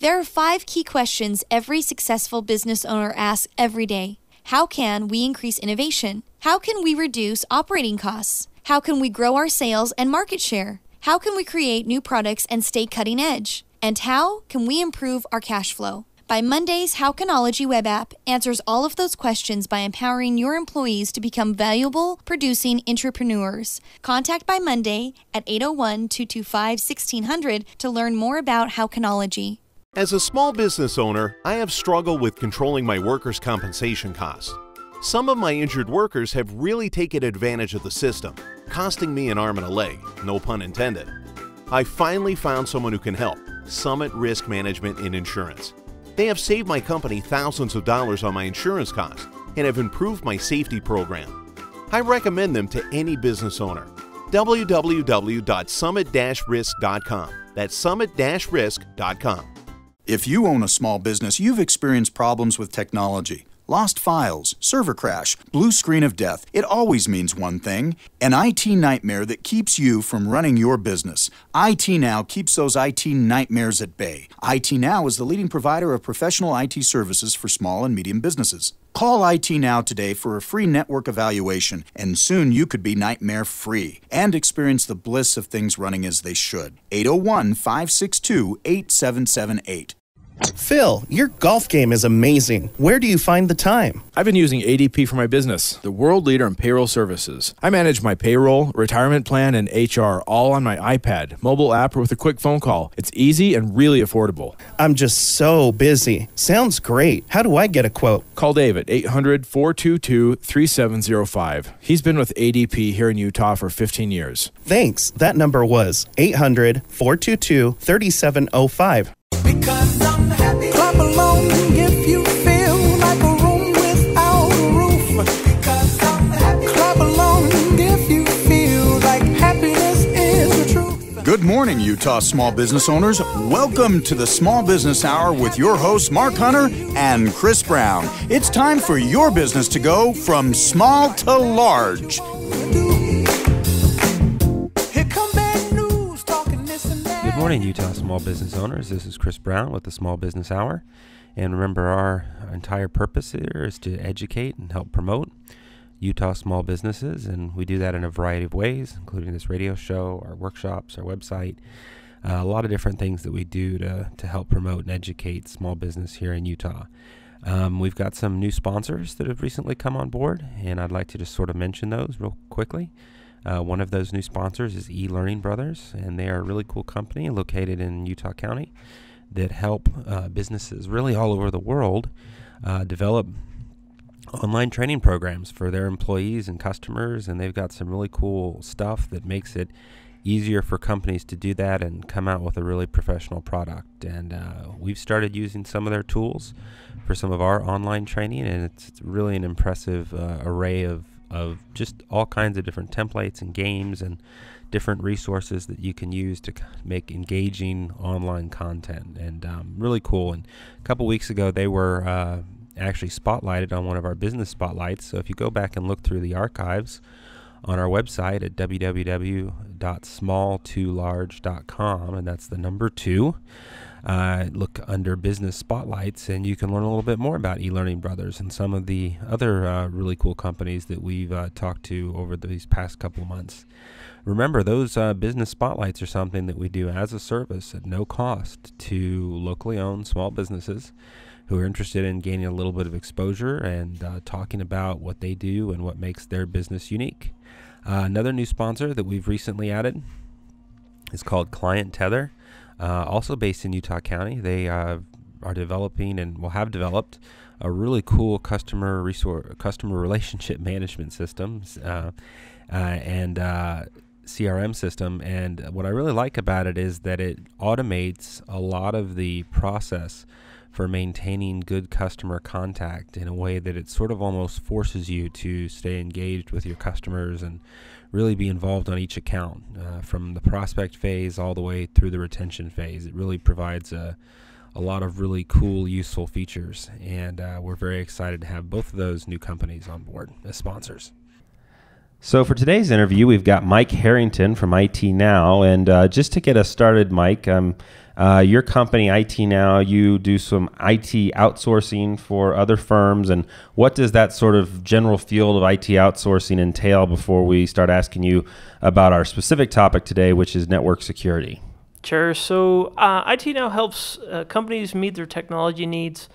There are 5 key questions every successful business owner asks every day. How can we increase innovation? How can we reduce operating costs? How can we grow our sales and market share? How can we create new products and stay cutting edge? And how can we improve our cash flow? By Monday's Howcanology web app answers all of those questions by empowering your employees to become valuable, producing entrepreneurs. Contact by Monday at 801-225-1600 to learn more about Howcanology. As a small business owner, I have struggled with controlling my workers' compensation costs. Some of my injured workers have really taken advantage of the system, costing me an arm and a leg, no pun intended. I finally found someone who can help, Summit Risk Management and Insurance. They have saved my company thousands of dollars on my insurance costs and have improved my safety program. I recommend them to any business owner. www.summit-risk.com. That's summit-risk.com. If you own a small business, you've experienced problems with technology. Lost files, server crash, blue screen of death. It always means one thing: an IT nightmare that keeps you from running your business. IT Now keeps those IT nightmares at bay. IT Now is the leading provider of professional IT services for small and medium businesses. Call IT Now today for a free network evaluation, and soon you could be nightmare-free and experience the bliss of things running as they should. 801-562-8778. Phil, your golf game is amazing. Where do you find the time? I've been using ADP for my business, the world leader in payroll services. I manage my payroll, retirement plan, and HR all on my iPad, mobile app, or with a quick phone call. It's easy and really affordable. I'm just so busy. Sounds great. How do I get a quote? Call Dave at 800-422-3705. He's been with ADP here in Utah for 15 years. Thanks. That number was 800-422-3705. Because I'm happy. Clap along if you feel like a room without a roof. Because I'm happy. Clap along if you feel like happiness is the truth. Good morning, Utah small business owners. Welcome to the Small Business Hour with your hosts, Mark Hunter and Chris Brown. It's time for your business to go from small to large. Good morning, Utah small business owners. This is Chris Brown with the Small Business Hour. And remember, our entire purpose here is to educate and help promote Utah small businesses. And we do that in a variety of ways, including this radio show, our workshops, our website, a lot of different things that we do to help promote and educate small business here in Utah. We've got some new sponsors that have recently come on board, and I'd like to just sort of mention those real quickly. One of those new sponsors is E-Learning Brothers, and they are a really cool company located in Utah County that help businesses really all over the world develop online training programs for their employees and customers, and they've got some really cool stuff that makes it easier for companies to do that and come out with a really professional product. And we've started using some of their tools for some of our online training, and it's really an impressive array of just all kinds of different templates and games and different resources that you can use to make engaging online content, and really cool. And a couple weeks ago they were actually spotlighted on one of our business spotlights, so if you go back and look through the archives on our website at www.small2large.com, and that's the number 2, look under business spotlights, and you can learn a little bit more about E-Learning Brothers and some of the other really cool companies that we've talked to over these past couple months. Remember, those business spotlights are something that we do as a service at no cost to locally owned small businesses who are interested in gaining a little bit of exposure and talking about what they do and what makes their business unique. Another new sponsor that we've recently added is called Client Tether. Also based in Utah County. They are developing and will have developed a really cool customer relationship management systems and CRM system. And what I really like about it is that it automates a lot of the process for maintaining good customer contact in a way that it sort of almost forces you to stay engaged with your customers and really be involved on each account, from the prospect phase all the way through the retention phase. It really provides a lot of really cool, useful features, and we're very excited to have both of those new companies on board as sponsors. So for today's interview, we've got Mike Herrington from IT Now. And just to get us started, Mike, your company, IT Now, you do some IT outsourcing for other firms. And what does that sort of general field of IT outsourcing entail before we start asking you about our specific topic today, which is network security? Sure. So IT Now helps companies meet their technology needs.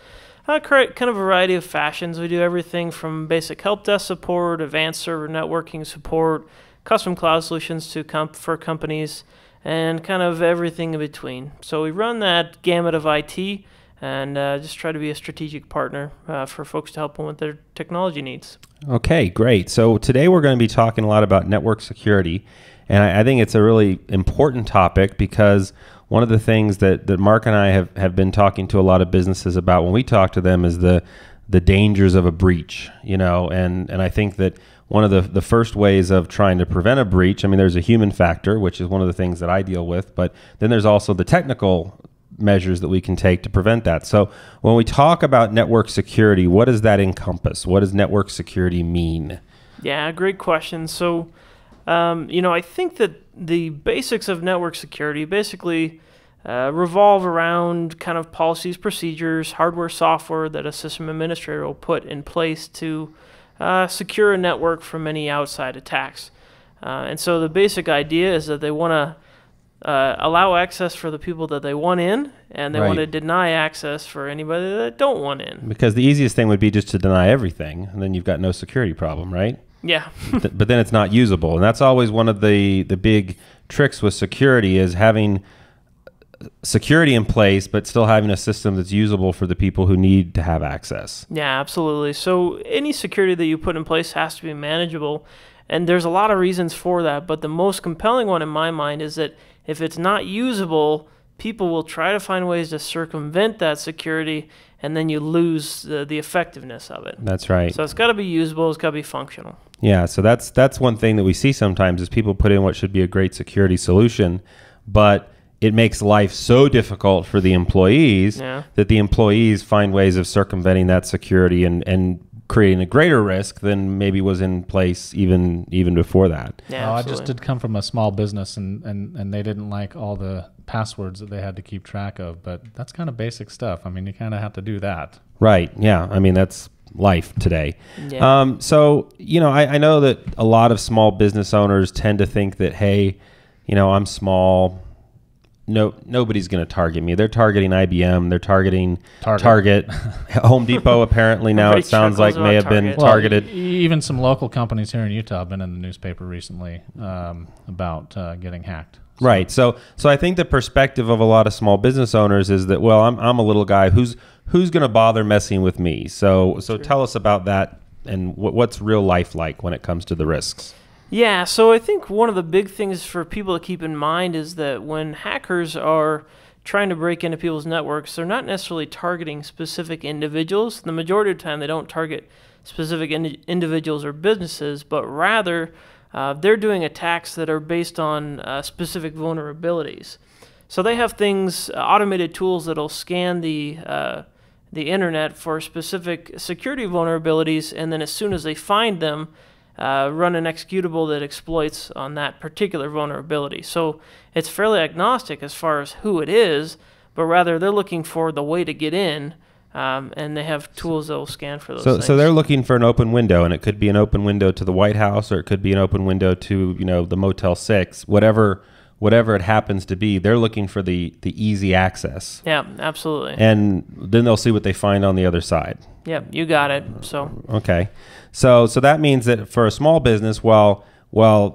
Kind of a variety of fashions. We do everything from basic help desk support, advanced server networking support, custom cloud solutions for companies, and kind of everything in between. So we run that gamut of IT and just try to be a strategic partner for folks to help them with their technology needs. Okay, great. So today we're going to be talking a lot about network security, and I think it's a really important topic because one of the things that Mark and I have been talking to a lot of businesses about when we talk to them is the dangers of a breach, and I think that one of the first ways of trying to prevent a breach, I mean, there's a human factor, which is one of the things that I deal with, but then there's also the technical measures that we can take to prevent that. So when we talk about network security, what does that encompass? What does network security mean? Yeah, great question. So I think that the basics of network security basically revolve around kind of policies, procedures, hardware, software that a system administrator will put in place to secure a network from any outside attacks. And so the basic idea is that they want to allow access for the people that they want in, and they want to deny access for anybody that don't want in. Because the easiest thing would be just to deny everything, and then you've got no security problem, right? Yeah. But then it's not usable. And that's always one of the big tricks with security is having security in place, but still having a system that's usable for the people who need to have access. Yeah, absolutely. So any security that you put in place has to be manageable. And there's a lot of reasons for that. But the most compelling one in my mind is that if it's not usable, people will try to find ways to circumvent that security, and then you lose the effectiveness of it. That's right. So it's got to be usable. It's got to be functional. Yeah, so that's one thing that we see sometimes is people put in what should be a great security solution, but it makes life so difficult for the employees that the employees find ways of circumventing that security and creating a greater risk than maybe was in place even before that. Yeah, I just did come from a small business, and they didn't like all the passwords that they had to keep track of, but that's kind of basic stuff. I mean, you kind of have to do that. Right, yeah. I mean, that's life today. Yeah. So, I know that a lot of small business owners tend to think that, hey, I'm small. No, nobody's going to target me. They're targeting IBM. They're targeting Target. Home Depot apparently now it sounds like may have been targeted. Even some local companies here in Utah have been in the newspaper recently about getting hacked. Right. So I think the perspective of a lot of small business owners is that, well, I'm a little guy who's going to bother messing with me. So tell us about that and what's real life like when it comes to the risks. Yeah, so I think one of the big things for people to keep in mind is that when hackers are trying to break into people's networks, they're not necessarily targeting specific individuals. The majority of the time, they don't target specific individuals or businesses, but rather they're doing attacks that are based on specific vulnerabilities. So they have things, automated tools that'll scan the internet for specific security vulnerabilities, and then as soon as they find them, run an executable that exploits on that particular vulnerability. So it's fairly agnostic as far as who it is, but rather they're looking for the way to get in, and they have tools that will scan for those things. So they're looking for an open window, and it could be an open window to the White House, or it could be an open window to the Motel 6, whatever it happens to be. They're looking for the easy access. Yeah, absolutely. And then they'll see what they find on the other side. Yeah, you got it. So okay, so that means that for a small business, while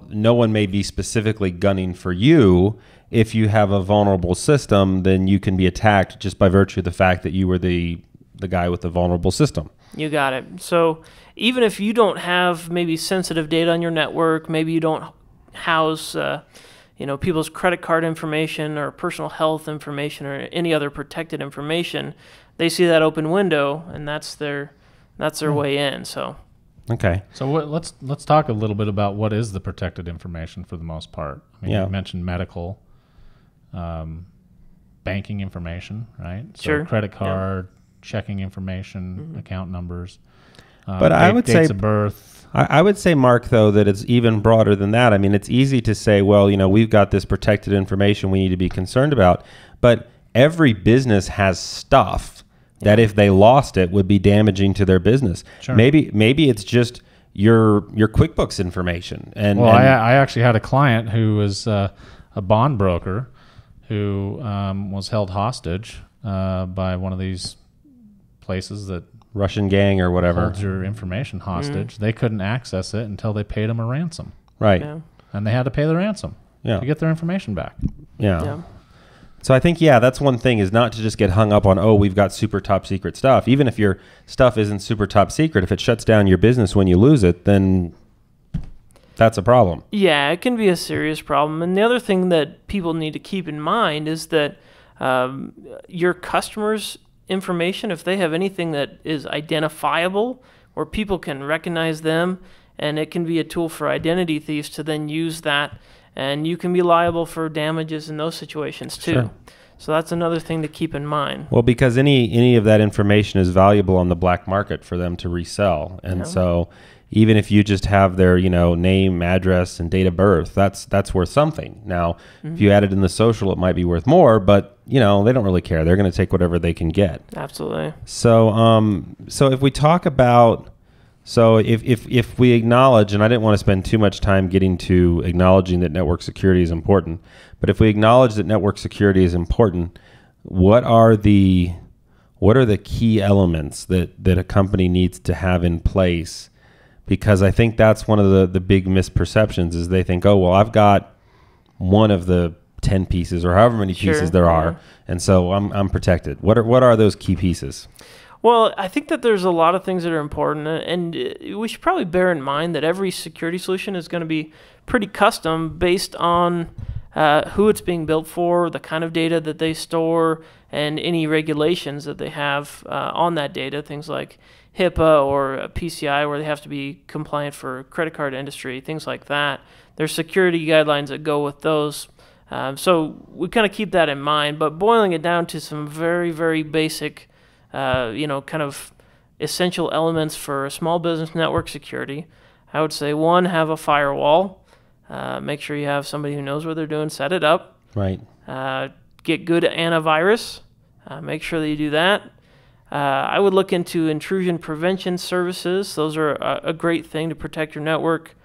no one may be specifically gunning for you, if you have a vulnerable system, then you can be attacked just by virtue of the fact that you were the guy with the vulnerable system. You got it. So even if you don't have maybe sensitive data on your network, maybe you don't house people's credit card information or personal health information or any other protected information, they see that open window, and that's their way in. So okay. So let's talk a little bit about what is the protected information for the most part. I mean, you mentioned medical, banking information, right? So sure. Credit card, checking information, account numbers. But I would say dates of birth. I would say, Mark, though, that it's even broader than that. I mean, it's easy to say, well, we've got this protected information we need to be concerned about. But every business has stuff that if they lost it would be damaging to their business. Sure. Maybe it's just your QuickBooks information. I actually had a client who was a bond broker who was held hostage by one of these places that Russian gang or whatever holds your information hostage. They couldn't access it until they paid them a ransom. Right. Yeah. And they had to pay the ransom to get their information back. Yeah. So I think, that's one thing, is not to just get hung up on, we've got super top secret stuff. Even if your stuff isn't super top secret, if it shuts down your business when you lose it, then that's a problem. Yeah, it can be a serious problem. And the other thing that people need to keep in mind is that your customers' information, if they have anything that is identifiable where people can recognize them, and it can be a tool for identity thieves to then use that, and you can be liable for damages in those situations too. Sure. So that's another thing to keep in mind. Well, because any of that information is valuable on the black market for them to resell. And so even if you just have their, name, address, and date of birth, that's worth something. Now, if you add it in the social, it might be worth more, but they don't really care. They're going to take whatever they can get. Absolutely. So if we talk about, if we acknowledge, and I didn't want to spend too much time getting to acknowledging that network security is important, but if we acknowledge that network security is important, what are the key elements that a company needs to have in place? Because I think that's one of the big misperceptions is they think, I've got one of the 10 pieces or however many pieces there are, and so I'm protected. What are those key pieces? Well, I think that there's a lot of things that are important, and we should probably bear in mind that every security solution is going to be pretty custom based on who it's being built for, the kind of data that they store, and any regulations that they have on that data, things like HIPAA or PCI, where they have to be compliant for credit card industry, things like that. There's security guidelines that go with those. So we kind of keep that in mind, but boiling it down to some very, very basic kind of essential elements for a small business network security, I would say, one, have a firewall. Make sure you have somebody who knows what they're doing, set it up. Right. Get good antivirus. Make sure that you do that. I would look into intrusion prevention services. Those are a great thing to protect your network.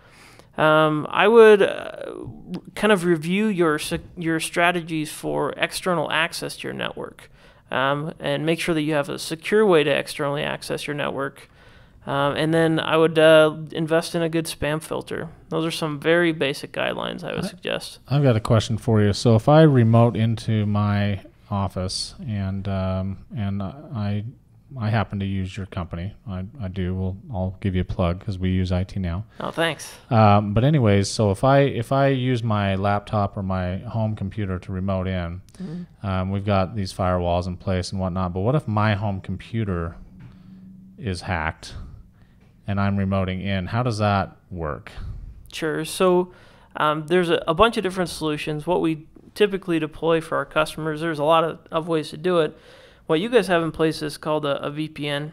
I would kind of review your strategies for external access to your network. And make sure that you have a secure way to externally access your network. And then I would invest in a good spam filter. Those are some very basic guidelines I would suggest. I've got a question for you. So if I remote into my office and I happen to use your company, I do. I'll give you a plug because we use IT now. Oh, thanks. But anyways, so if I use my laptop or my home computer to remote in, we've got these firewalls in place and whatnot. But what if my home computer is hacked and I'm remoting in? How does that work? Sure. So there's a bunch of different solutions. What we typically deploy for our customers, there's a lot of ways to do it. What you guys have in place is called a VPN.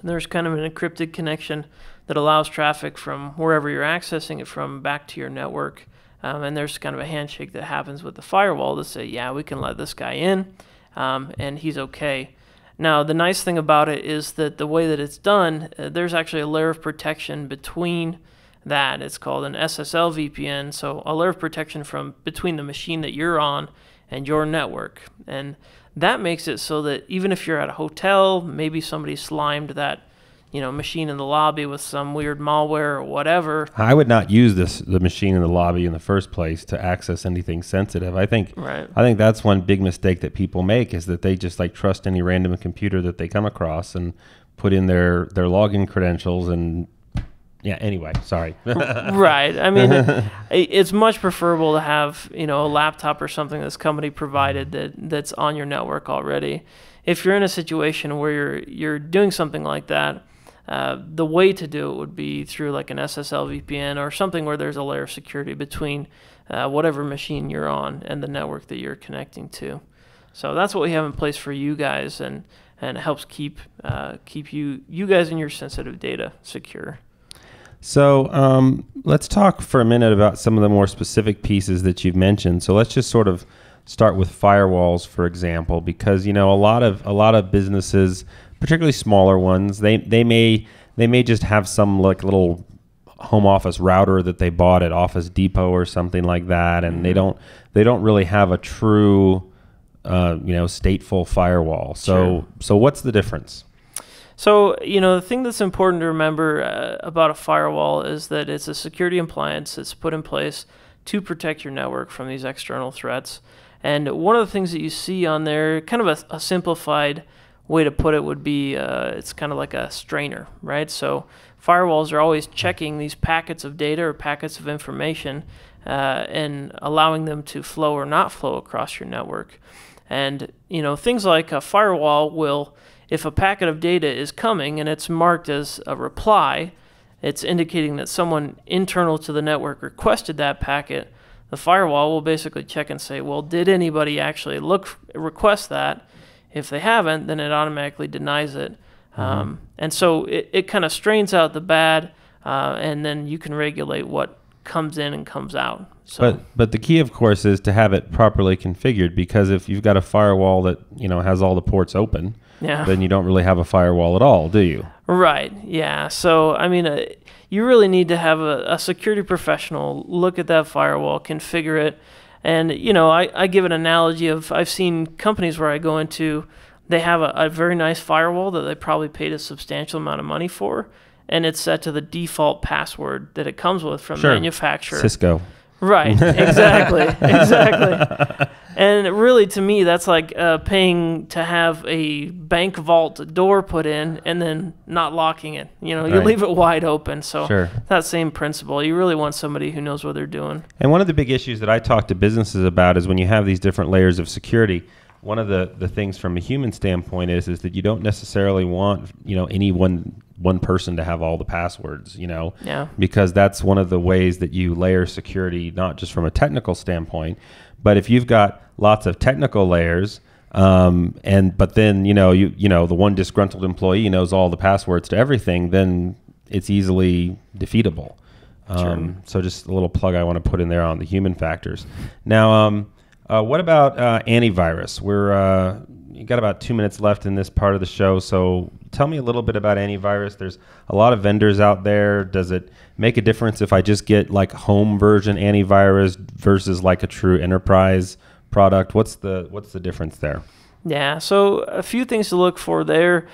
There's kind of an encrypted connection that allows traffic from wherever you're accessing it from back to your network. And there's kind of a handshake that happens with the firewall to say, yeah, we can let this guy in, and he's okay. Now, the nice thing about it is that the way that it's done, there's actually a layer of protection between that. It's called an SSL VPN, so a layer of protection from between the machine that you're on and your network. And that makes it so that even if you're at a hotel, maybe somebody slimed that machine in the lobby with some weird malware or whatever. I would not use the machine in the lobby in the first place to access anything sensitive. I think that's one big mistake that people make is that they just trust any random computer that they come across and put in their login credentials and anyway, sorry. Right. I mean, it's much preferable to have, a laptop or something that's company provided that's on your network already. If you're in a situation where you're doing something like that, the way to do it would be through like an SSL VPN or something where there's a layer of security between whatever machine you're on and the network that you're connecting to. So that's what we have in place for you guys, and it helps keep you guys and your sensitive data secure. So let's talk for a minute about some of the more specific pieces that you've mentioned. So let's just sort of start with firewalls, for example, because a lot of businesses, particularly smaller ones, they may just have some like little home office router that they bought at Office Depot or something like that, and they don't really have a true stateful firewall. So what's the difference? So, the thing that's important to remember about a firewall is that it's a security appliance that's put in place to protect your network from these external threats. And one of the things that you see on there, kind of a simplified way to put it would be it's kind of like a strainer, right? So firewalls are always checking these packets of data or packets of information and allowing them to flow or not flow across your network. And, things like a firewall will, if a packet of data is coming and it's marked as a reply, it's indicating that someone internal to the network requested that packet. The firewall will basically check and say, well, did anybody actually request that? If they haven't, then it automatically denies it. And so it kind of strains out the bad, and then you can regulate what comes in and comes out. So, but the key, of course, is to have it properly configured, because if you've got a firewall that has all the ports open, then you don't really have a firewall at all, do you? Right. Yeah. So you really need to have a security professional look at that firewall, configure it. And I give an analogy of, I've seen companies where I go into, they have a very nice firewall that they probably paid a substantial amount of money for, and it's set to the default password that it comes with from the manufacturer. Cisco. Right, exactly. And really, to me, that's like paying to have a bank vault door put in and then not locking it. You leave it wide open. So that same principle. You really want somebody who knows what they're doing. And one of the big issues that I talk to businesses about is when you have these different layers of security, one of the things from a human standpoint is that you don't necessarily want any one person to have all the passwords, because that's one of the ways that you layer security, not just from a technical standpoint, but if you've got lots of technical layers, but then the one disgruntled employee knows all the passwords to everything, then it's easily defeatable. So just a little plug I want to put in there on the human factors. Now, what about antivirus? You got about 2 minutes left in this part of the show, so tell me a little bit about antivirus. There's a lot of vendors out there. Does it make a difference if I just get like home version antivirus versus like a true enterprise product? What's the difference there? Yeah, so a few things to look for there.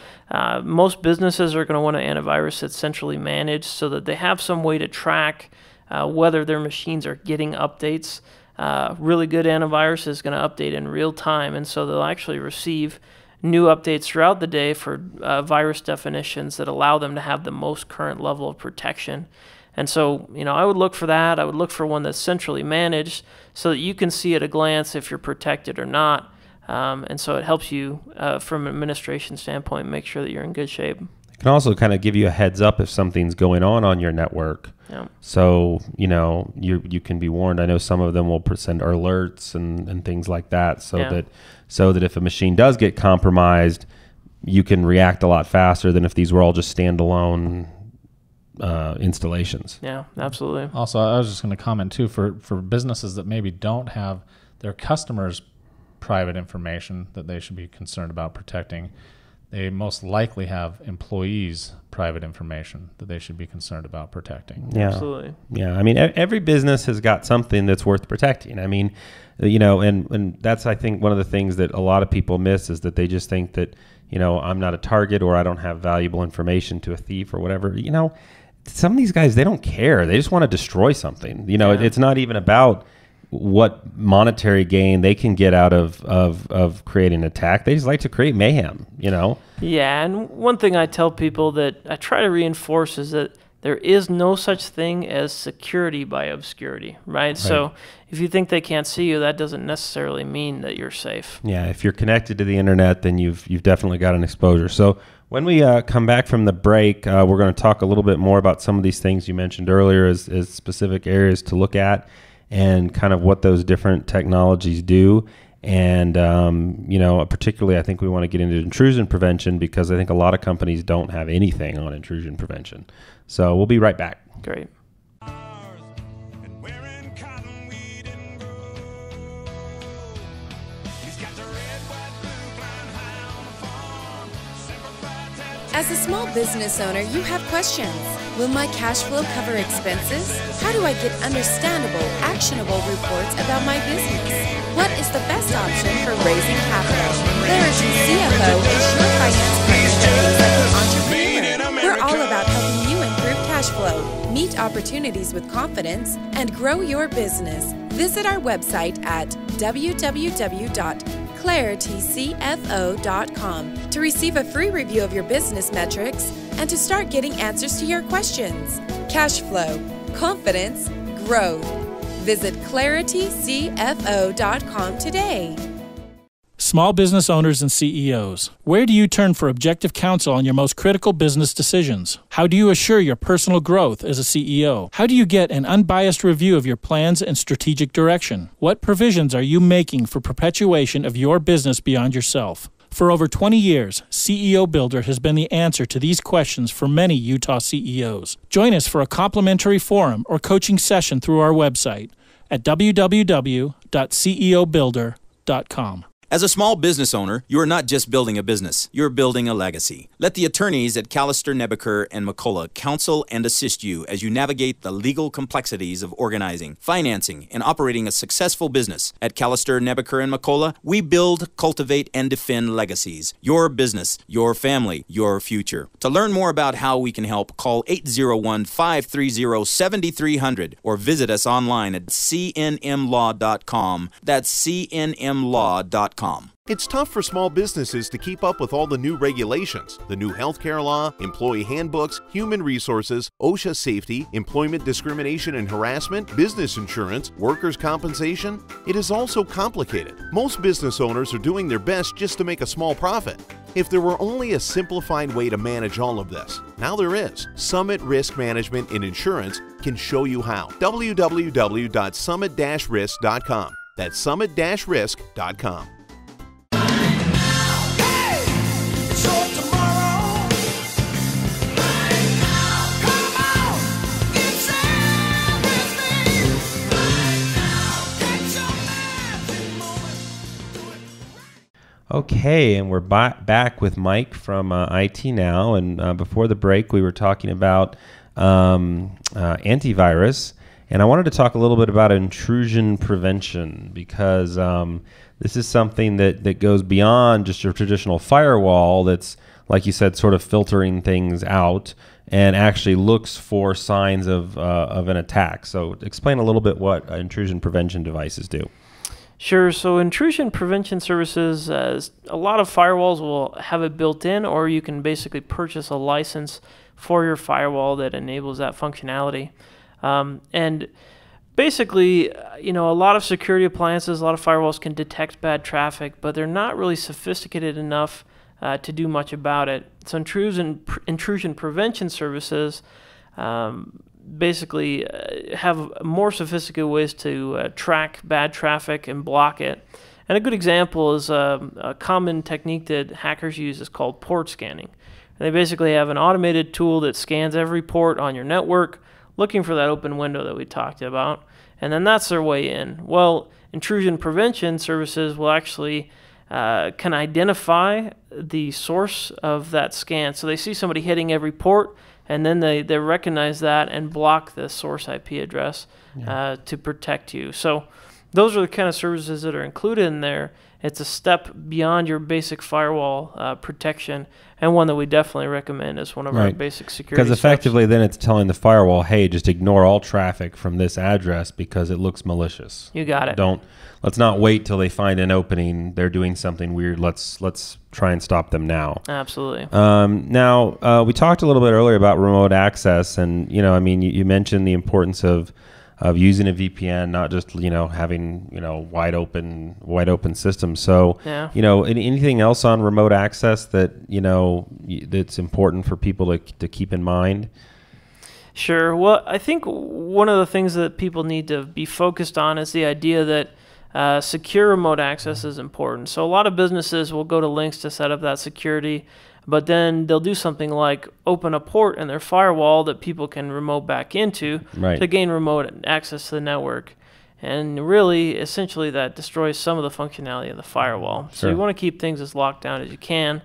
Most businesses are going to want an antivirus that's centrally managed so that they have some way to track whether their machines are getting updates. Really good antivirus is going to update in real time, and so they'll actually receive new updates throughout the day for virus definitions that allow them to have the most current level of protection. And so, I would look for that. I would look for one that's centrally managed so that you can see at a glance if you're protected or not. And so it helps you, from an administration standpoint, make sure that you're in good shape. It can also kind of give you a heads up if something's going on your network. Yeah. So, you can be warned. I know some of them will send alerts and things like that so that if a machine does get compromised, you can react a lot faster than if these were all just standalone installations. Yeah, absolutely. Also, I was just going to comment too, for businesses that maybe don't have their customers' private information that they should be concerned about protecting, they most likely have employees' private information that they should be concerned about protecting. Yeah. Absolutely. Yeah. I mean, every business has got something that's worth protecting. I mean, and that's, I think, one of the things that a lot of people miss is that they just think that, I'm not a target or I don't have valuable information to a thief or whatever. Some of these guys, they don't care. They just want to destroy something. It's not even about what monetary gain they can get out of creating an attack. They just like to create mayhem, Yeah, and one thing I tell people that I try to reinforce is that there is no such thing as security by obscurity, right? So if you think they can't see you, that doesn't necessarily mean that you're safe. Yeah, if you're connected to the internet, then you've definitely got an exposure. So when we come back from the break, we're going to talk a little bit more about some of these things you mentioned earlier as specific areas to look at, and kind of what those different technologies do. And, particularly I think we want to get into intrusion prevention, because I think a lot of companies don't have anything on intrusion prevention. So we'll be right back. Great. As a small business owner, you have questions. Will my cash flow cover expenses? How do I get understandable, actionable reports about my business? What is the best option for raising capital? Clarity CFO is your finance partner that thinks like an entrepreneur. We're all about helping you improve cash flow, meet opportunities with confidence, and grow your business. Visit our website at www.claritycfo.com to receive a free review of your business metrics and to start getting answers to your questions. Cash flow, confidence, growth. Visit claritycfo.com today. Small business owners and CEOs, where do you turn for objective counsel on your most critical business decisions? How do you assure your personal growth as a CEO? How do you get an unbiased review of your plans and strategic direction? What provisions are you making for perpetuation of your business beyond yourself? For over 20 years, CEO Builder has been the answer to these questions for many Utah CEOs. Join us for a complimentary forum or coaching session through our website at www.ceobuilder.com. As a small business owner, you are not just building a business, you're building a legacy. Let the attorneys at Callister, Nebaker, and McCullough counsel and assist you as you navigate the legal complexities of organizing, financing, and operating a successful business. At Callister, Nebaker, and McCullough, we build, cultivate, and defend legacies. Your business, your family, your future. To learn more about how we can help, call 801-530-7300 or visit us online at cnmlaw.com. That's cnmlaw.com. It's tough for small businesses to keep up with all the new regulations, the new healthcare law, employee handbooks, human resources, OSHA safety, employment discrimination and harassment, business insurance, workers' compensation. It is all so complicated. Most business owners are doing their best just to make a small profit. If there were only a simplified way to manage all of this, now there is. Summit Risk Management in Insurance can show you how. www.summit-risk.com. That's summit-risk.com. Okay, and we're back with Mike from IT Now. And before the break, we were talking about antivirus. And I wanted to talk a little bit about intrusion prevention because this is something that goes beyond just your traditional firewall that's, like you said, sort of filtering things out and actually looks for signs of an attack. So explain a little bit what intrusion prevention devices do. Sure. So intrusion prevention services, a lot of firewalls will have it built in, or you can basically purchase a license for your firewall that enables that functionality. And basically, a lot of security appliances, a lot of firewalls can detect bad traffic, but they're not really sophisticated enough to do much about it. So intrusion prevention services basically have more sophisticated ways to track bad traffic and block it. And a good example is a common technique that hackers use is called port scanning. And they basically have an automated tool that scans every port on your network, looking for that open window that we talked about, and then that's their way in. Well, intrusion prevention services will actually can identify the source of that scan. So they see somebody hitting every port, and then they recognize that and block the source IP address to protect you. So those are the kind of services that are included in there. It's a step beyond your basic firewall protection, and one that we definitely recommend as one of our basic security Because effectively then it's telling the firewall, hey, just ignore all traffic from this address because it looks malicious. You got it. Let's not wait till they find an opening. They're doing something weird. Let's try and stop them now. Absolutely. Now, we talked a little bit earlier about remote access, and you mentioned the importance of using a VPN, not just having wide open systems. So anything else on remote access that that's important for people to keep in mind? Sure. Well, I think one of the things that people need to be focused on is the idea that Secure remote access is important. So a lot of businesses will go to links to set up that security, but then they'll do something like open a port in their firewall that people can remote back into to gain remote access to the network. And really, essentially, that destroys some of the functionality of the firewall. So you want to keep things as locked down as you can.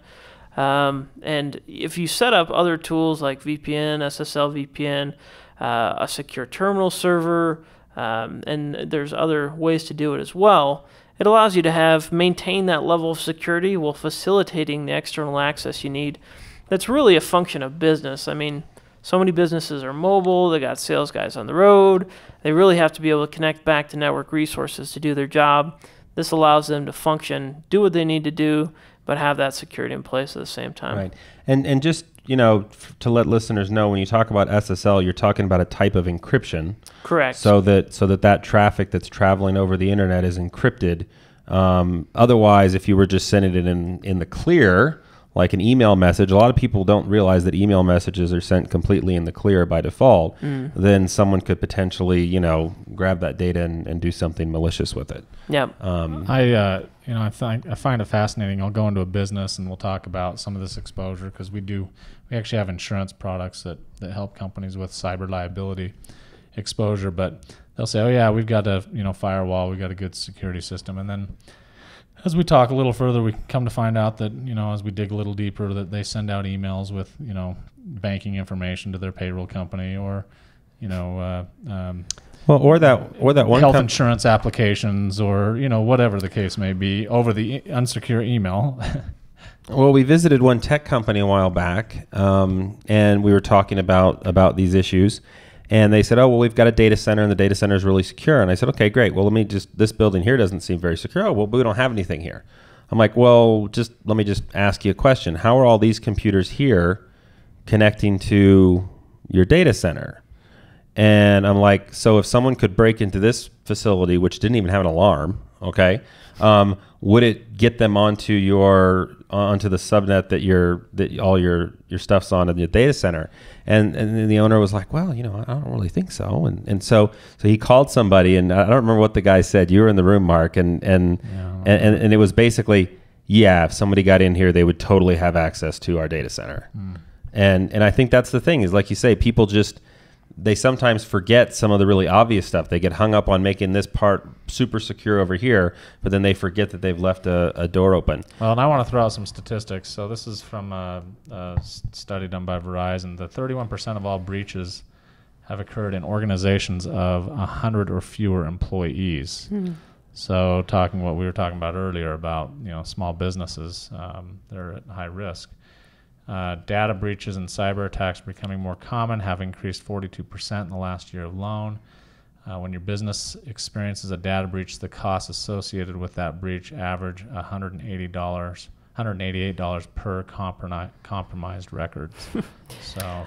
And if you set up other tools like VPN, SSL VPN, a secure terminal server, and there's other ways to do it as well, it allows you to maintain that level of security while facilitating the external access you need. That's really a function of business. I mean, so many businesses are mobile, they got sales guys on the road, they really have to be able to connect back to network resources to do their job. This allows them to function, do what they need to do, but have that security in place at the same time. Right. And just, to let listeners know, when you talk about SSL, you're talking about a type of encryption. Correct. So that traffic that's traveling over the internet is encrypted. Otherwise, if you were just sending it in the clear, like an email message, a lot of people don't realize that email messages are sent completely in the clear by default. Then someone could potentially, grab that data and do something malicious with it. Yeah. I find it fascinating. I'll go into a business and we'll talk about some of this exposure because we actually have insurance products that help companies with cyber liability exposure. But they'll say, oh yeah, we've got a firewall, we've got a good security system, and then as we talk a little further, we come to find out that, as we dig a little deeper, that they send out emails with, banking information to their payroll company or, or that one health insurance applications or, whatever the case may be over the unsecure email. Well, we visited one tech company a while back, and we were talking about these issues. And they said, oh, well, we've got a data center, and the data center is really secure. And I said, okay, great. Well, this building here doesn't seem very secure. Oh, well, we don't have anything here. I'm like, well, let me just ask you a question. How are all these computers here connecting to your data center? And I'm like, so if someone could break into this facility, which didn't even have an alarm, okay, would it get them onto the subnet that all your stuff's on in the data center? And the owner was like, well, I don't really think so. And so he called somebody, and I don't remember what the guy said. You were in the room, Mark, and it was basically, yeah, if somebody got in here, they would totally have access to our data center. And I think that's the thing is, like you say, people they sometimes forget some of the really obvious stuff. They get hung up on making this part super secure over here, but then they forget that they've left a door open. Well, and I want to throw out some statistics. So this is from a study done by Verizon. The 31% of all breaches have occurred in organizations of 100 or fewer employees. So what we were talking about earlier about small businesses, they're at high risk. Data breaches and cyber attacks are becoming more common, have increased 42% in the last year alone. When your business experiences a data breach, the costs associated with that breach average $188 per compromised record.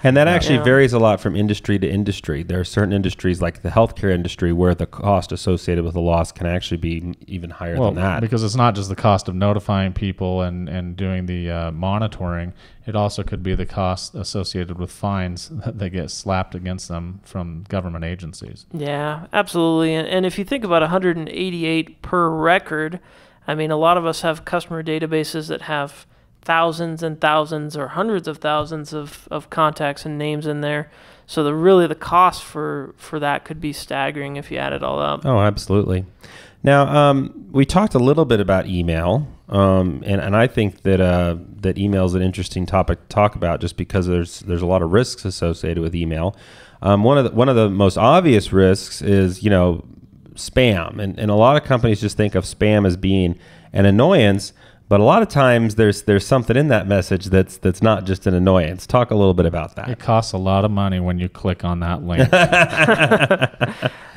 And that actually varies a lot from industry to industry. There are certain industries like the healthcare industry where the cost associated with the loss can actually be even higher than that. Because it's not just the cost of notifying people and doing the monitoring. It also could be the cost associated with fines that they get slapped against them from government agencies. Yeah, absolutely. And if you think about 188 per record, I mean, a lot of us have customer databases that have thousands and thousands or hundreds of thousands of contacts and names in there. So the cost for that could be staggering if you add it all up. Oh, absolutely. Now, we talked a little bit about email, and I think that email is an interesting topic to talk about just because there's a lot of risks associated with email. One of the most obvious risks is spam, and a lot of companies just think of spam as being an annoyance, but a lot of times there's something in that message that's not just an annoyance. Talk a little bit about that. It costs a lot of money when you click on that link.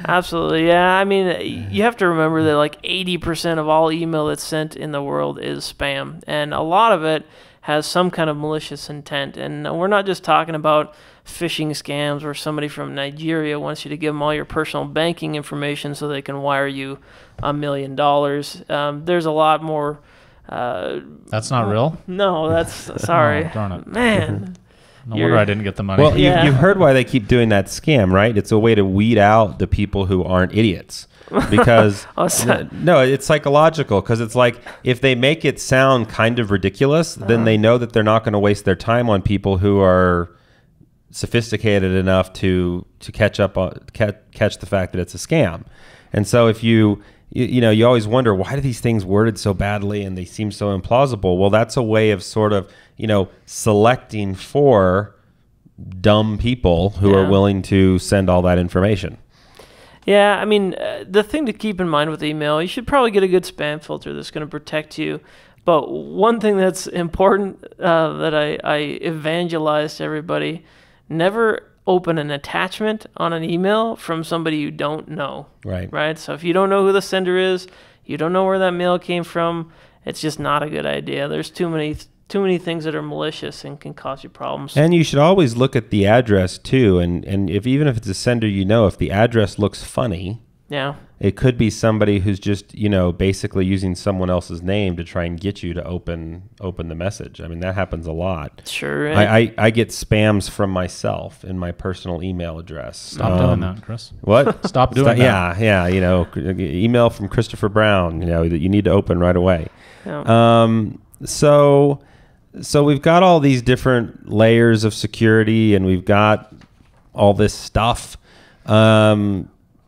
Absolutely, yeah. I mean, you have to remember that like 80% of all email that's sent in the world is spam, and a lot of it has some kind of malicious intent. And we're not just talking about phishing scams where somebody from Nigeria wants you to give them all your personal banking information so they can wire you $1 million. There's a lot more. That's not real? No, that's sorry. Oh, darn it. Man. No wonder I didn't get the money. Well, you've heard why they keep doing that scam, right? It's a way to weed out the people who aren't idiots. Because no, it's psychological. Because it's like if they make it sound kind of ridiculous, then they know that they're not going to waste their time on people who are sophisticated enough to catch up on catch the fact that it's a scam. And so if you always wonder, why do these things worded so badly and they seem so implausible? Well, that's a way of sort of selecting for dumb people who are willing to send all that information. Yeah, I mean, the thing to keep in mind with email, you should probably get a good spam filter that's going to protect you. But one thing that's important that I evangelize to everybody, never open an attachment on an email from somebody you don't know. Right? So if you don't know who the sender is, you don't know where that mail came from, it's just not a good idea. There's too many things that are malicious and can cause you problems. And you should always look at the address too, and even if it's a sender if the address looks funny, it could be somebody who's just basically using someone else's name to try and get you to open the message. I mean, that happens a lot. Sure. I get spams from myself in my personal email address. Stop doing that, Chris. What? Stop doing that. Yeah. Email from Christopher Brown. That you need to open right away. Yeah. So we've got all these different layers of security, and we've got all this stuff.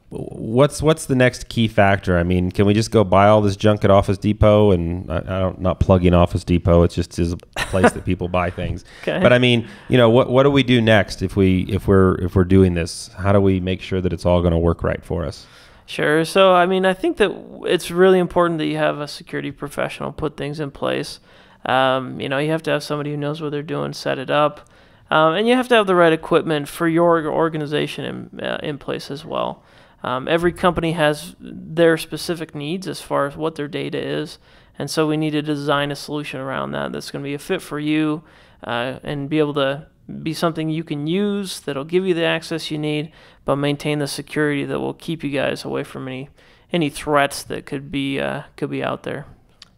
What's the next key factor? I mean, can we just go buy all this junk at Office Depot? And not plugging Office Depot. It's just a place that people buy things. Okay. But I mean, what do we do next if we're doing this? How do we make sure that it's all going to work right for us? Sure. So I mean, I think that it's really important that you have a security professional put things in place. You have to have somebody who knows what they're doing, set it up, and you have to have the right equipment for your organization in place as well. Every company has their specific needs as far as what their data is, and so we need to design a solution around that that's going to be a fit for you and be able to be something you can use that'll give you the access you need, but maintain the security that will keep you guys away from any threats that could be out there.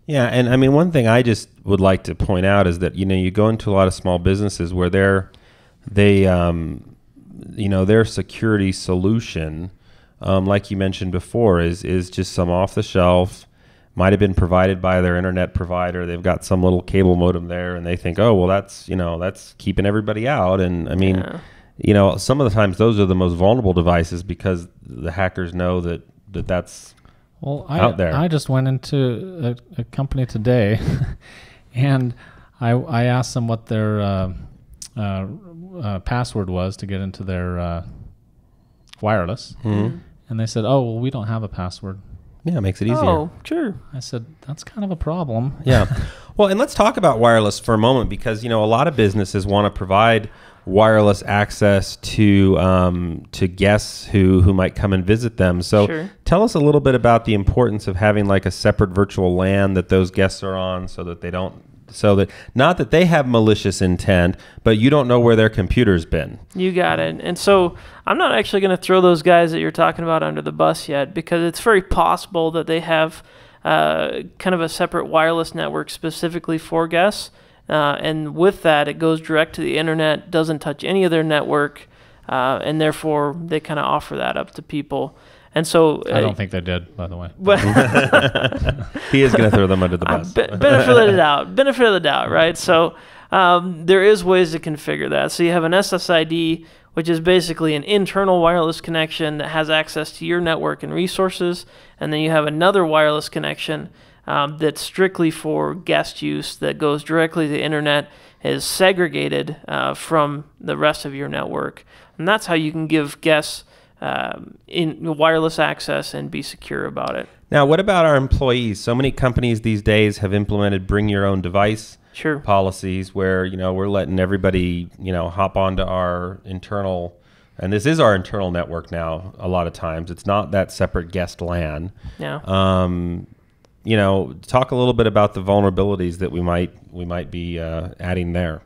Yeah, and I mean, one thing I just would like to point out is that you go into a lot of small businesses where their security solution, like you mentioned before, is just some off the shelf, might have been provided by their internet provider. They've got some little cable modem there, and they think, oh well, that's keeping everybody out. And I mean, some of the times those are the most vulnerable devices because the hackers know that's. Well, out there. I just went into a company today, and I asked them what their password was to get into their wireless, and they said, "Oh, well, we don't have a password." Yeah, it makes it easier. Oh, sure. I said, "That's kind of a problem." Yeah. Well, and let's talk about wireless for a moment because a lot of businesses want to provide wireless access to guests who might come and visit them. So tell us a little bit about the importance of having like a separate virtual LAN that those guests are on so that not that they have malicious intent, but you don't know where their computer's been. You got it. And so I'm not actually going to throw those guys that you're talking about under the bus yet, because it's very possible that they have kind of a separate wireless network specifically for guests. And with that, it goes direct to the internet, doesn't touch any of their network, and therefore they kind of offer that up to people. And so I don't think they did, by the way. He is going to throw them under the bus. Benefit of the doubt, right? So there is ways to configure that. So you have an SSID, which is basically an internal wireless connection that has access to your network and resources, and then you have another wireless connection that's strictly for guest use that goes directly to the internet, is segregated from the rest of your network. And that's how you can give guests in wireless access and be secure about it. Now, what about our employees? So many companies these days have implemented bring your own device policies where, we're letting everybody, hop onto our internal, and this is our internal network now a lot of times. It's not that separate guest LAN. Yeah. Talk a little bit about the vulnerabilities that we might be adding there.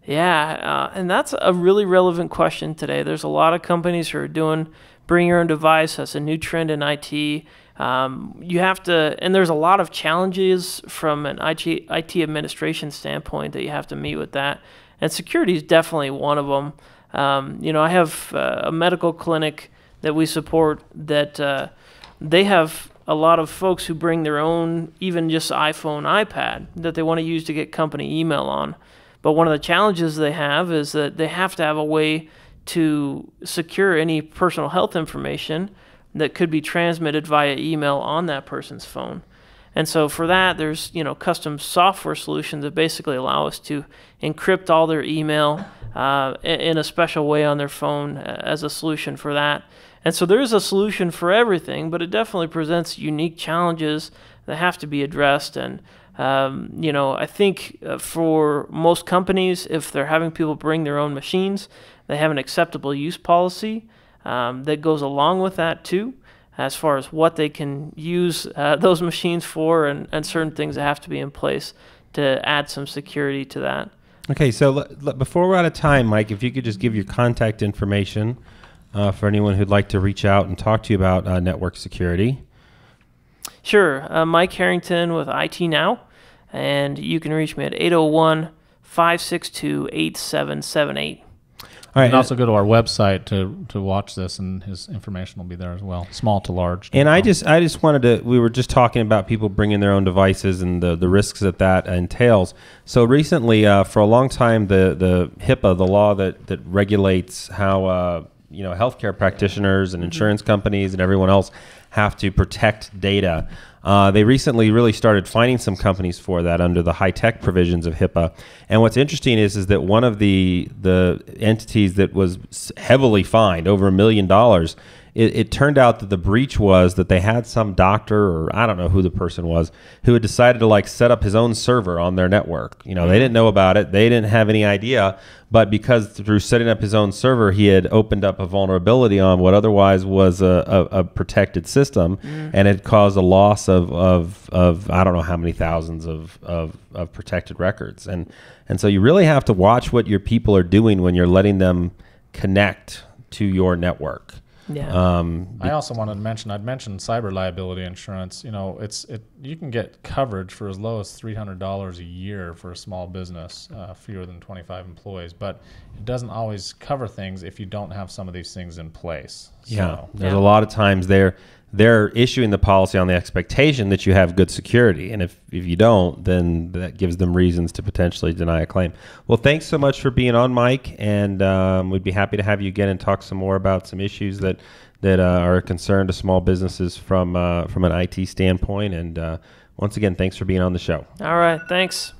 Yeah, and that's a really relevant question today. There's a lot of companies who are doing bring your own device. That's a new trend in IT. You have to, and there's a lot of challenges from an IT administration standpoint that you have to meet with that. And security is definitely one of them. I have a medical clinic that we support that they have a lot of folks who bring their own, even just iPhone, iPad, that they want to use to get company email on. But one of the challenges they have is that they have to have a way to secure any personal health information that could be transmitted via email on that person's phone. And so for that, there's custom software solutions that basically allow us to encrypt all their email in a special way on their phone as a solution for that. And so there is a solution for everything, but it definitely presents unique challenges that have to be addressed. And I think for most companies, if they're having people bring their own machines, they have an acceptable use policy that goes along with that too, as far as what they can use those machines for, and certain things that have to be in place to add some security to that. Okay, so before we're out of time, Mike, if you could just give your contact information for anyone who'd like to reach out and talk to you about network security. Sure. Mike Herrington with IT Now, and you can reach me at 801-562-8778. All right, and also go to our website to watch this, and his information will be there as well, small to large. And I just wanted to, we were just talking about people bringing their own devices and the risks that entails. So recently, for a long time, the HIPAA, the law that regulates how healthcare practitioners and insurance companies and everyone else have to protect data. They recently really started finding some companies for that under the high-tech provisions of HIPAA. And what's interesting is that one of the entities that was heavily fined, over $1 million, it turned out that the breach was that they had some doctor, or I don't know who the person was, who had decided to set up his own server on their network. They didn't know about it. They didn't have any idea. But because through setting up his own server, he had opened up a vulnerability on what otherwise was a protected system, and it caused a loss of I don't know how many thousands of protected records. And so you really have to watch what your people are doing when you're letting them connect to your network. Yeah. I also wanted to mention, I'd mentioned cyber liability insurance. You can get coverage for as low as $300 a year for a small business, fewer than 25 employees, but it doesn't always cover things if you don't have some of these things in place. There's a lot of times they're issuing the policy on the expectation that you have good security, and if you don't, then that gives them reasons to potentially deny a claim. Well, thanks so much for being on, Mike, and we'd be happy to have you again and talk some more about some issues that are a concern to small businesses from an IT standpoint. And once again, thanks for being on the show. All right, thanks.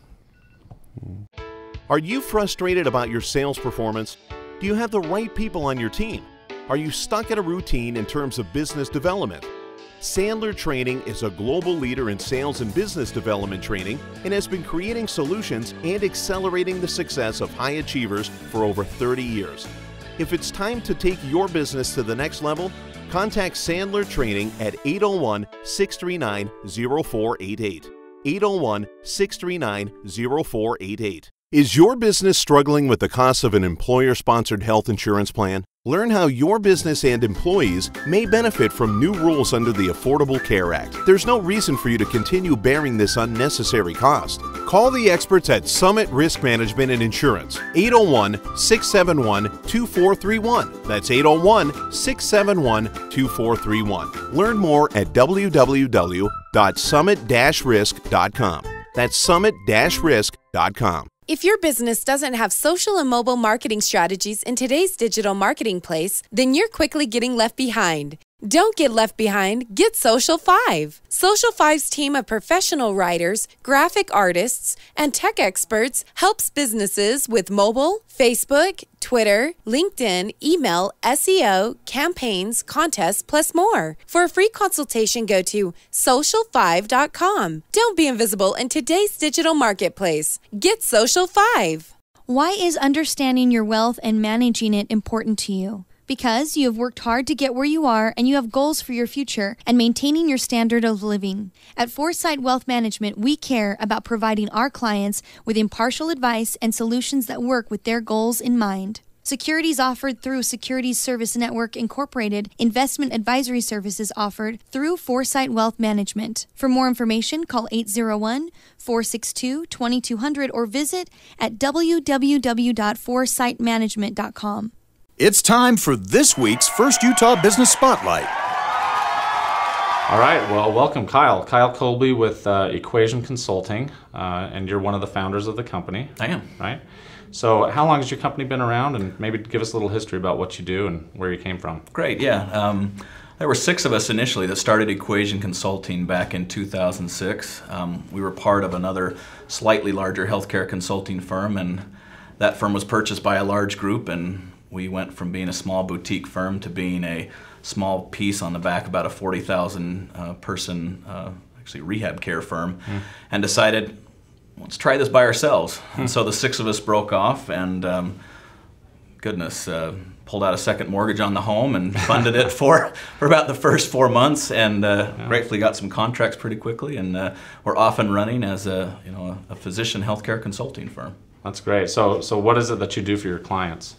Are you frustrated about your sales performance? Do you have the right people on your team? Are you stuck in a routine in terms of business development? Sandler Training is a global leader in sales and business development training and has been creating solutions and accelerating the success of high achievers for over 30 years. If it's time to take your business to the next level, contact Sandler Training at 801-639-0488. 801-639-0488. Is your business struggling with the cost of an employer-sponsored health insurance plan? Learn how your business and employees may benefit from new rules under the Affordable Care Act. There's no reason for you to continue bearing this unnecessary cost. Call the experts at Summit Risk Management and Insurance, 801-671-2431. That's 801-671-2431. Learn more at www.summit-risk.com. That's summit-risk.com. If your business doesn't have social and mobile marketing strategies in today's digital marketing place, then you're quickly getting left behind. Don't get left behind, get Social 5. Social 5's team of professional writers, graphic artists, and tech experts helps businesses with mobile, Facebook, Twitter, LinkedIn, email, SEO, campaigns, contests, plus more. For a free consultation, go to social5.com. Don't be invisible in today's digital marketplace. Get Social 5. Why is understanding your wealth and managing it important to you? Because you have worked hard to get where you are and you have goals for your future and maintaining your standard of living. At Foresight Wealth Management, we care about providing our clients with impartial advice and solutions that work with their goals in mind. Securities offered through Securities Service Network Incorporated. Investment advisory services offered through Foresight Wealth Management. For more information, call 801-462-2200 or visit at www.foresightmanagement.com. It's time for this week's First Utah Business Spotlight. All right, well, welcome, Kyle. Kyle Colby with Equation Consulting, and you're one of the founders of the company. I am. Right? So how long has your company been around, and maybe give us a little history about what you do and where you came from? Great, yeah. There were 6 of us initially that started Equation Consulting back in 2006. We were part of another slightly larger healthcare consulting firm, and that firm was purchased by a large group, and we went from being a small boutique firm to being a small piece on the back, about a 40,000 person actually rehab care firm, and decided, let's try this by ourselves. And so the 6 of us broke off and pulled out a second mortgage on the home and funded it for about the first 4 months, and gratefully got some contracts pretty quickly, and we're off and running as a physician healthcare consulting firm. That's great. So what is it that you do for your clients?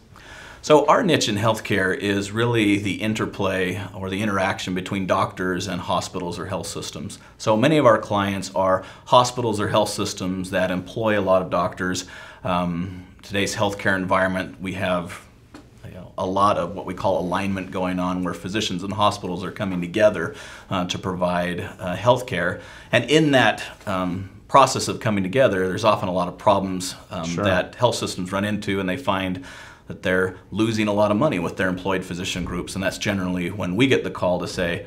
So our niche in healthcare is really the interplay or the interaction between doctors and hospitals or health systems. So many of our clients are hospitals or health systems that employ a lot of doctors. Today's healthcare environment, we have a lot of what we call alignment going on, where physicians and hospitals are coming together to provide healthcare. And in that process of coming together, there's often a lot of problems that health systems run into, and they find that they're losing a lot of money with their employed physician groups, and that's generally when we get the call to say,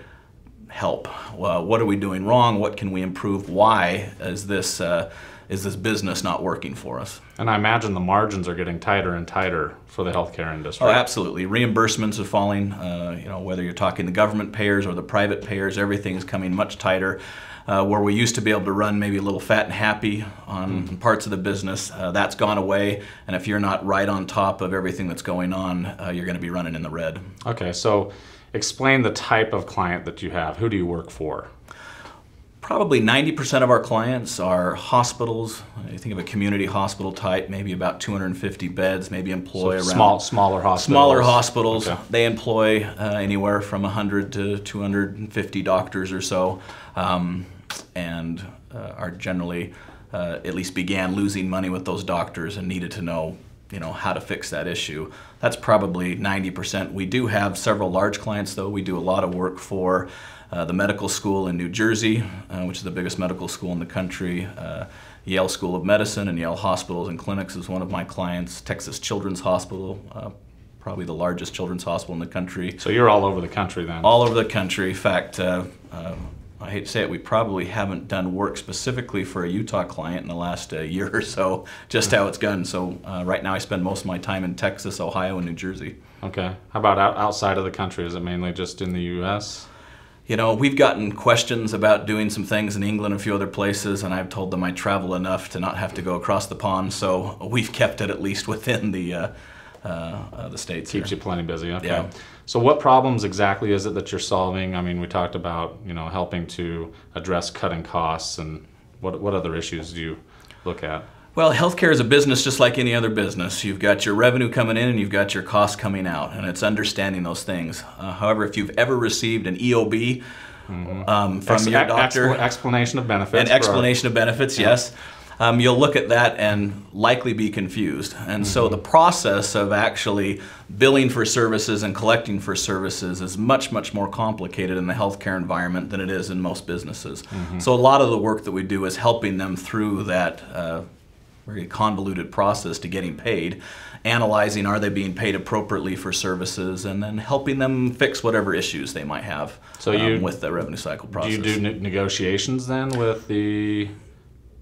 help. Well, what are we doing wrong? What can we improve? Why is this business not working for us? And I imagine the margins are getting tighter and tighter for the healthcare industry. Oh, absolutely. Reimbursements are falling. Whether you're talking the government payers or the private payers, everything is coming much tighter. Where we used to be able to run maybe a little fat and happy on parts of the business, that's gone away. And if you're not right on top of everything that's going on, you're going to be running in the red. Okay, so explain the type of client that you have. Who do you work for? Probably 90% of our clients are hospitals. You think of a community hospital type, maybe about 250 beds, maybe employ around... Smaller hospitals. Smaller hospitals. Okay. They employ anywhere from 100 to 250 doctors or so, and are generally, at least began losing money with those doctors and needed to know how to fix that issue. That's probably 90%. We do have several large clients, though. We do a lot of work for the medical school in New Jersey, which is the biggest medical school in the country. Yale School of Medicine and Yale Hospitals and Clinics is one of my clients. Texas Children's Hospital, probably the largest children's hospital in the country. So you're all over the country then? All over the country. In fact, I hate to say it, we probably haven't done work specifically for a Utah client in the last year or so, just how it's gone. So right now I spend most of my time in Texas, Ohio, and New Jersey. Okay. How about outside of the country? Is it mainly just in the U.S.? We've gotten questions about doing some things in England and a few other places, and I've told them I travel enough to not have to go across the pond, so we've kept it at least within the States. Keeps you plenty busy, okay. Yeah. So what problems exactly is it that you're solving? I mean, we talked about, helping to address cutting costs, and what other issues do you look at? Well, healthcare is a business just like any other business. You've got your revenue coming in and you've got your costs coming out, and it's understanding those things. However, if you've ever received an EOB from your doctor... Explanation of benefits. An explanation of benefits, yes. You'll look at that and likely be confused. And so the process of actually billing for services and collecting for services is much, much more complicated in the healthcare environment than it is in most businesses. So a lot of the work that we do is helping them through that very convoluted process to getting paid, analyzing are they being paid appropriately for services, and then helping them fix whatever issues they might have with the revenue cycle process. Do you do negotiations then with the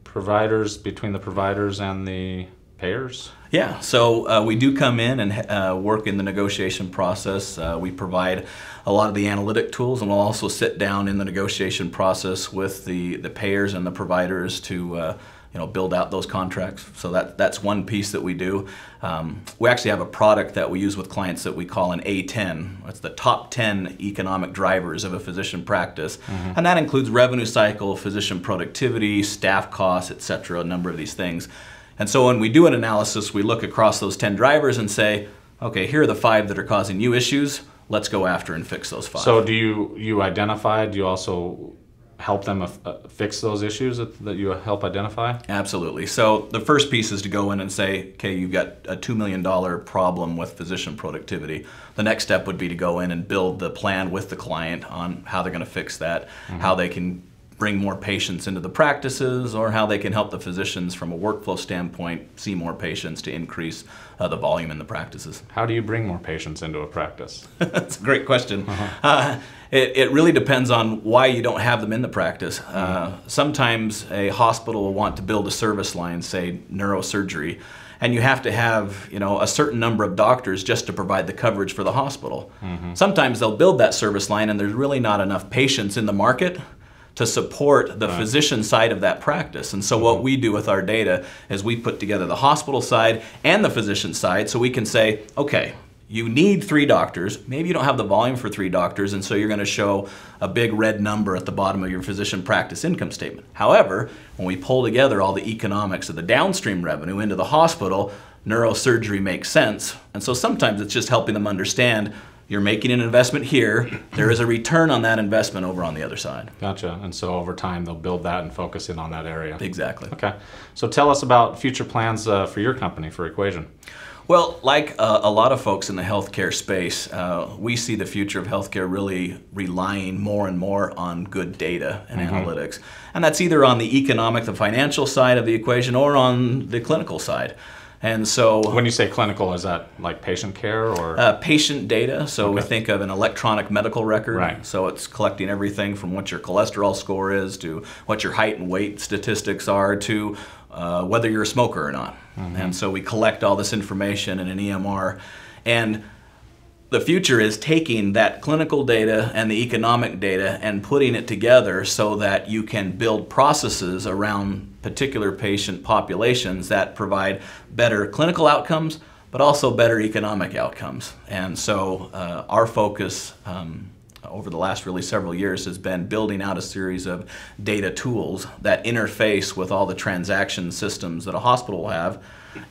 providers, between the providers and the payers? Yeah, so we do come in and work in the negotiation process. We provide a lot of the analytic tools, and we'll also sit down in the negotiation process with the payers and the providers to build out those contracts. So that's one piece that we do. We actually have a product that we use with clients that we call an A10. It's the top 10 economic drivers of a physician practice. And that includes revenue cycle, physician productivity, staff costs, etc., a number of these things. And so when we do an analysis, we look across those 10 drivers and say, okay, here are the 5 that are causing you issues. Let's go after and fix those 5. So do you identify, do you also help them fix those issues that you help identify? Absolutely. So the first piece is to go in and say, okay, you've got a $2 million problem with physician productivity. The next step would be to go in and build the plan with the client on how they're going to fix that, how they can bring more patients into the practices, or how they can help the physicians from a workflow standpoint see more patients to increase the volume in the practices. How do you bring more patients into a practice? That's a great question. It really depends on why you don't have them in the practice. Sometimes a hospital will want to build a service line, say neurosurgery, and you have to have, a certain number of doctors just to provide the coverage for the hospital. Sometimes they'll build that service line and there's really not enough patients in the market to support the physician side of that practice. And so what we do with our data is we put together the hospital side and the physician side, so we can say, okay, you need 3 doctors, maybe you don't have the volume for 3 doctors, and so you're going to show a big red number at the bottom of your physician practice income statement. However, when we pull together all the economics of the downstream revenue into the hospital, neurosurgery makes sense. And so sometimes it's just helping them understand, you're making an investment here, there is a return on that investment over on the other side. Gotcha. And so over time they'll build that and focus in on that area. Exactly. Okay. So tell us about future plans for your company, for Equation. Well, like a lot of folks in the healthcare space, we see the future of healthcare really relying more and more on good data and analytics. And that's either on the economic, the financial side of the equation, or on the clinical side. And so, when you say clinical, is that like patient care or? Patient data. So we think of an electronic medical record. Right. So it's collecting everything from what your cholesterol score is to what your height and weight statistics are to whether you're a smoker or not. And so we collect all this information in an EMR. And the future is taking that clinical data and the economic data and putting it together so that you can build processes around particular patient populations that provide better clinical outcomes, but also better economic outcomes. And so our focus over the last really several years has been building out a series of data tools that interface with all the transaction systems that a hospital will have,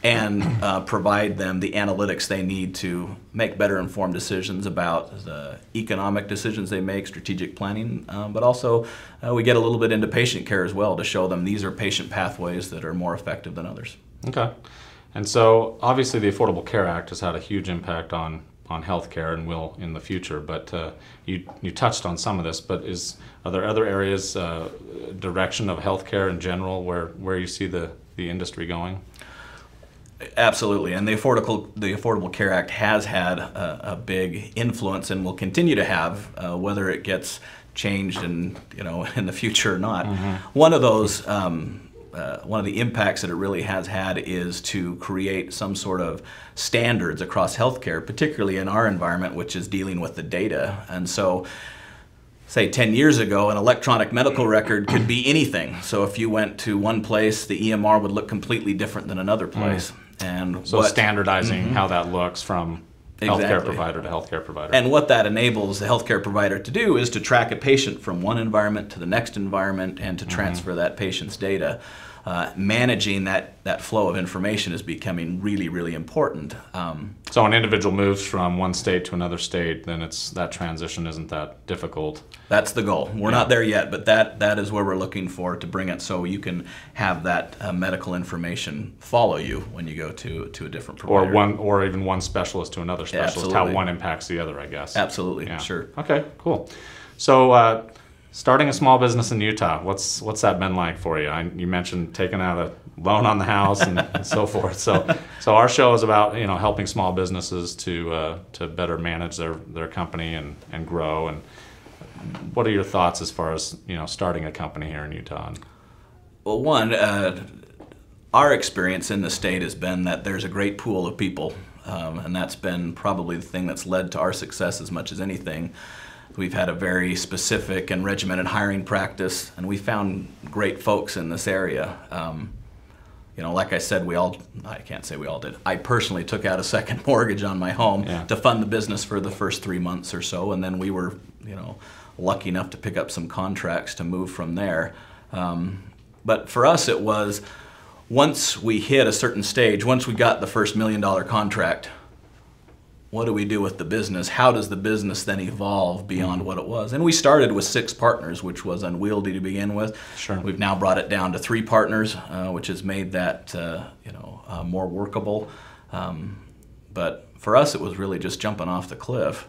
and provide them the analytics they need to make better informed decisions about the economic decisions they make, strategic planning, but also we get a little bit into patient care as well to show them these are patient pathways that are more effective than others. Okay. And so obviously the Affordable Care Act has had a huge impact on healthcare and will in the future, but you touched on some of this, but are there other areas, direction of healthcare in general, where you see the industry going? Absolutely, and the Affordable Care Act has had a big influence and will continue to have, whether it gets changed in the future or not. One of those, one of the impacts that it really has had is to create some sort of standards across healthcare, particularly in our environment, which is dealing with the data. And so, say 10 years ago, an electronic medical record could be anything. So if you went to one place, the EMR would look completely different than another place. And so standardizing how that looks from healthcare provider to healthcare provider. And what that enables the healthcare provider to do is to track a patient from one environment to the next environment and to transfer that patient's data. Managing that flow of information is becoming really, really important. So an individual moves from one state to another state, then that transition isn't that difficult. That's the goal. We're not there yet, but that is where we're looking for to bring it so you can have that medical information follow you when you go to a different provider. Or even one specialist to another specialist. Absolutely. How one impacts the other, I guess. Absolutely, sure. Okay, cool. So starting a small business in Utah, what's that been like for you? You mentioned taking out a loan on the house and so forth. So our show is about helping small businesses to better manage their company and grow. And what are your thoughts as far as starting a company here in Utah? Well, one, our experience in the state has been that there's a great pool of people, and that's been probably the thing that's led to our success as much as anything. We've had a very specific and regimented hiring practice, and we found great folks in this area. Like I said, I can't say we all did. I personally took out a second mortgage on my home to fund the business for the first 3 months or so, and then we were, lucky enough to pick up some contracts to move from there. But for us, it was once we hit a certain stage, once we got the first $1 million contract, what do we do with the business? How does the business then evolve beyond what it was? And we started with 6 partners, which was unwieldy to begin with. Sure. We've now brought it down to 3 partners, which has made that more workable. But for us, it was really just jumping off the cliff.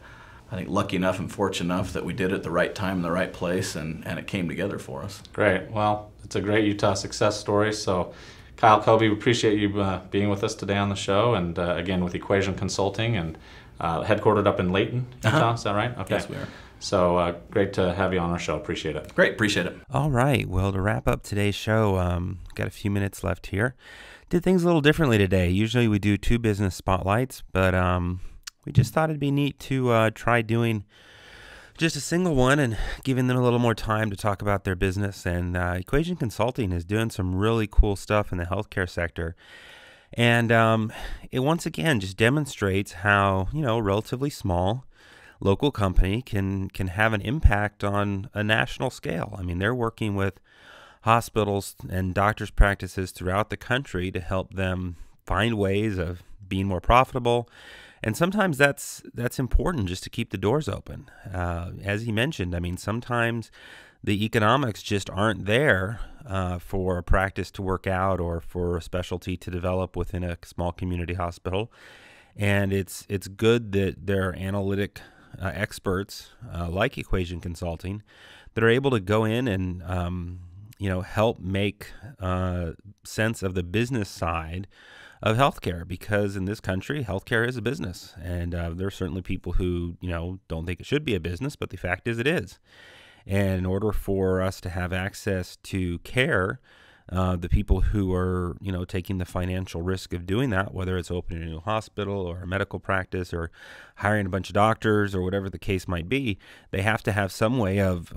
I think lucky enough and fortunate enough that we did it at the right time in the right place, and it came together for us. Great. Well, it's a great Utah success story. So, Kyle Kobe, we appreciate you being with us today on the show, and again with Equation Consulting, and headquartered up in Layton, Utah. Is that right? Okay. Yes, we are. So great to have you on our show. Appreciate it. Great. Appreciate it. All right. Well, to wrap up today's show, got a few minutes left here. Did things a little differently today. Usually we do 2 business spotlights, but we just thought it'd be neat to try doing just a single one and giving them a little more time to talk about their business. And Equation Consulting is doing some really cool stuff in the healthcare sector. And it once again just demonstrates how, a relatively small local company can have an impact on a national scale. I mean, they're working with hospitals and doctors' practices throughout the country to help them find ways of being more profitable. And sometimes that's important just to keep the doors open. As he mentioned, I mean, sometimes the economics just aren't there for a practice to work out or for a specialty to develop within a small community hospital. And it's good that there are analytic experts like Equation Consulting that are able to go in and help make sense of the business side of healthcare, because in this country, healthcare is a business, and there are certainly people who don't think it should be a business, but the fact is it is. And in order for us to have access to care, the people who are taking the financial risk of doing that, whether it's opening a new hospital or a medical practice or hiring a bunch of doctors or whatever the case might be, they have to have some way of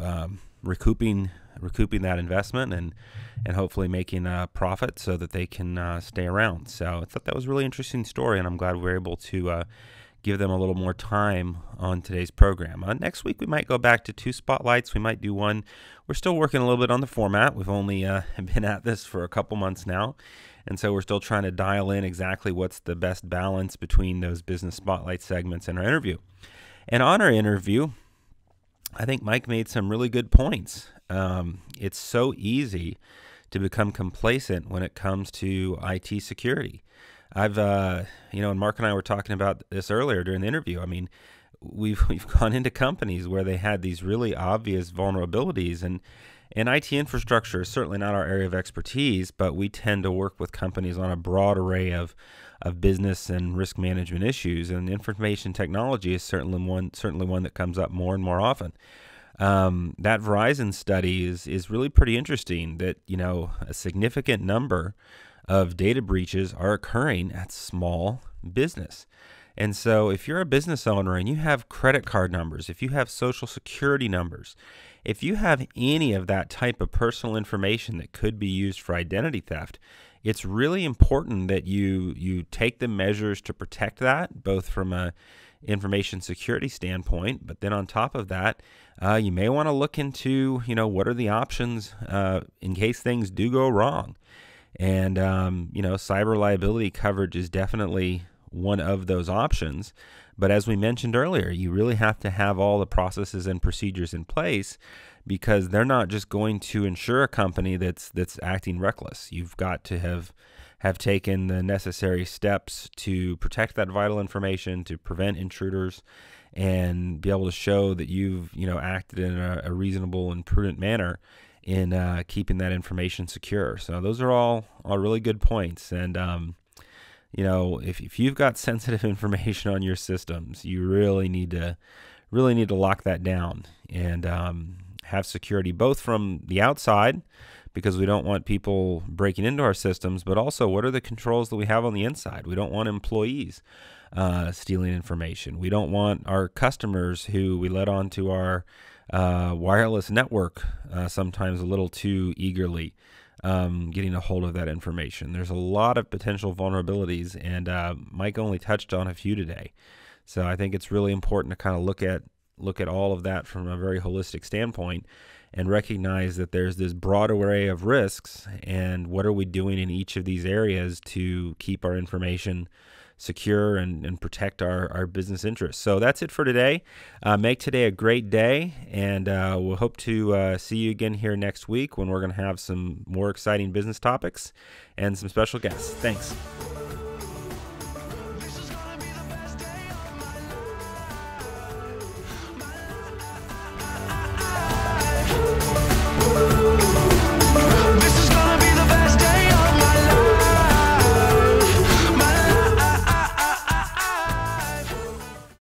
recouping that investment and hopefully making a profit so that they can stay around. So I thought that was a really interesting story, and I'm glad we were able to give them a little more time on today's program. Next week we might go back to 2 spotlights. We might do one. We're still working a little bit on the format. We've only been at this for a couple months now, and so we're still trying to dial in exactly what's the best balance between those business spotlight segments and our interview. And on our interview, I think Mike made some really good points. It's so easy to become complacent when it comes to IT security. I've, and Mark and I were talking about this earlier during the interview. I mean, we've gone into companies where they had these really obvious vulnerabilities, and IT infrastructure is certainly not our area of expertise, but we tend to work with companies on a broad array of business and risk management issues, and information technology is certainly one that comes up more and more often. That Verizon study is really pretty interesting, that a significant number of data breaches are occurring at small business. And so if you're a business owner and you have credit card numbers, if you have social security numbers, if you have any of that type of personal information that could be used for identity theft, it's really important that you take the measures to protect that, both from a information security standpoint, but then on top of that, you may want to look into, what are the options in case things do go wrong. And, cyber liability coverage is definitely one of those options. But as we mentioned earlier, you really have to have all the processes and procedures in place, because they're not just going to insure a company that's acting reckless. You've got to have taken the necessary steps to protect that vital information, to prevent intruders, and be able to show that you've acted in a reasonable and prudent manner in keeping that information secure. So those are all really good points. And if you've got sensitive information on your systems, you really need to lock that down and have security both from the outside, because we don't want people breaking into our systems, but also what are the controls that we have on the inside? We don't want employees stealing information. We don't want our customers who we let onto our wireless network sometimes a little too eagerly getting a hold of that information. There's a lot of potential vulnerabilities, and Mike only touched on a few today. So I think it's really important to kind of look at all of that from a very holistic standpoint and recognize that there's this broad array of risks, and what are we doing in each of these areas to keep our information secure and protect our business interests. So that's it for today. Make today a great day, and we'll hope to see you again here next week when we're going to have some more exciting business topics and some special guests. Thanks.